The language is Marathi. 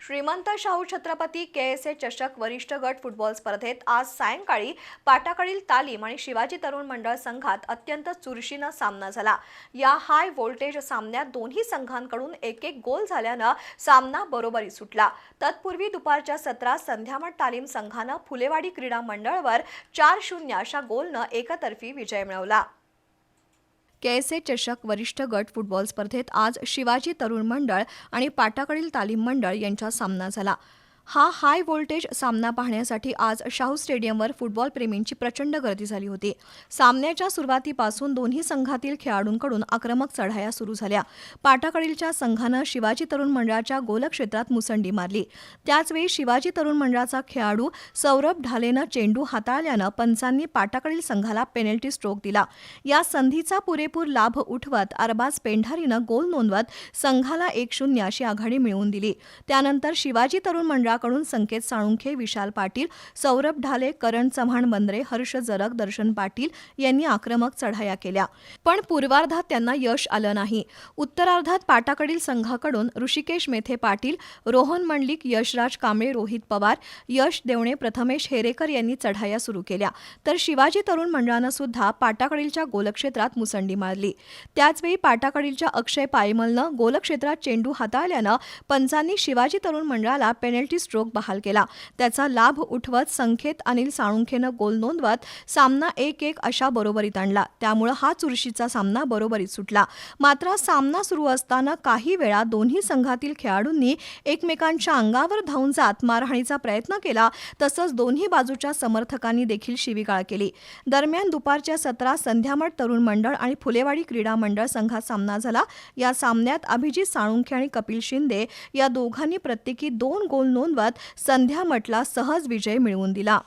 श्रीमंत शाहू छत्रपती के.एस.ए. चषक वरिष्ठ गट फुटबॉल स्पर्धेत आज सायंकाळी पाटाकडील तालीम आणि शिवाजी तरुण मंडळ संघात अत्यंत चुरशीनं सामना झाला। या हाय व्होल्टेज सामन्यात दोन्ही संघांकडून एक गोल झाल्यानं सामना बरोबरी सुटला। तत्पूर्वी दुपारच्या सत्रात संध्यामठ तालीम संघानं फुलेवाडी क्रीडा मंडळवर 4-0 अशा गोलनं एकतर्फी विजय मिळवला। के.एस.ए. चषक वरिष्ठ गट फुटबॉल स्पर्धेत आज शिवाजी तरुण मंडळ आणि पाटाकडील तालीम मंडळ यांचा सामना झाला। हा हाय व्होल्टेज सामना पाहण्यासाठी आज शाहू स्टेडियमवर फुटबॉल प्रेमींची प्रचंड गर्दी झाली होती। सामन्याच्या सुरुवातीपासून दोन्ही संघातील खेळाडूंकडून आक्रमक चढाया सुरू झाल्या। पाटाकडीलच्या संघानं शिवाजी तरुण मंडळाच्या गोलक्षेत्रात मुसंडी मारली। त्याचवेळी शिवाजी तरुण मंडळाचा खेळाडू सौरभ ढालेनं चेंडू हाताळल्यानं पंचांनी पाटाकडील संघाला पेनल्टी स्ट्रोक दिला। या संधीचा पुरेपूर लाभ उठवत अरबाज पेंढारीनं गोल नोंदवत संघाला 1-0 अशी आघाडी मिळवून दिली। त्यानंतर शिवाजी तरुण मंडळाकडून संकेत साळुंखे, विशाल पाटील, सौरभ ढाले, करण चव्हाण बंद्रे, हर्ष जरग, दर्शन पाटील यांनी आक्रमक चढाया केल्या, पण पूर्वार्धात त्यांना यश आलं नाही। उत्तरार्धात पाटाकडील संघाकडून ऋषिकेश मेथे पाटील, रोहन मंडलिक, यशराज कांबळे, रोहित पवार, यश देवणे, प्रथमेश हेरेकर यांनी चढाया सुरू केल्या, तर शिवाजी तरुण मंडळानं सुद्धा पाटाकडीलच्या गोलक्षेत्रात मुसंडी मारली। त्याचवेळी पाटाकडीलच्या अक्षय पायमलनं गोलक्षेत्रात चेंडू हाताळल्यानं पंचांनी शिवाजी तरुण मंडळाला पेनल्टी स्ट्रोक बहाल केला। त्याचा लाभ उठवत संकेत अनिल साळुंखेनं गोल नोंदवत सामना 1-1 अशा बरोबरीत आणला। त्यामुळे हा चुरशीचा सामना बरोबरीत सुटला। मात्र सामना सुरू असताना काही वेळा दोन्ही संघातील खेळाडूंनी एकमेकांच्या अंगावर धावून जात मारहाणीचा प्रयत्न केला, तसंच दोन्ही बाजूच्या समर्थकांनी देखील शिवीगाळ केली। दरम्यान दुपारच्या सत्रात संध्यामठ तरुण मंडळ आणि फुलेवाडी क्रीडा मंडळ संघात सामना झाला। या सामन्यात अभिजित साळुंखे आणि कपिल शिंदे या दोघांनी प्रत्येकी 2 गोल नोंदवत संध्यामठला सहज विजय मिळवून दिला।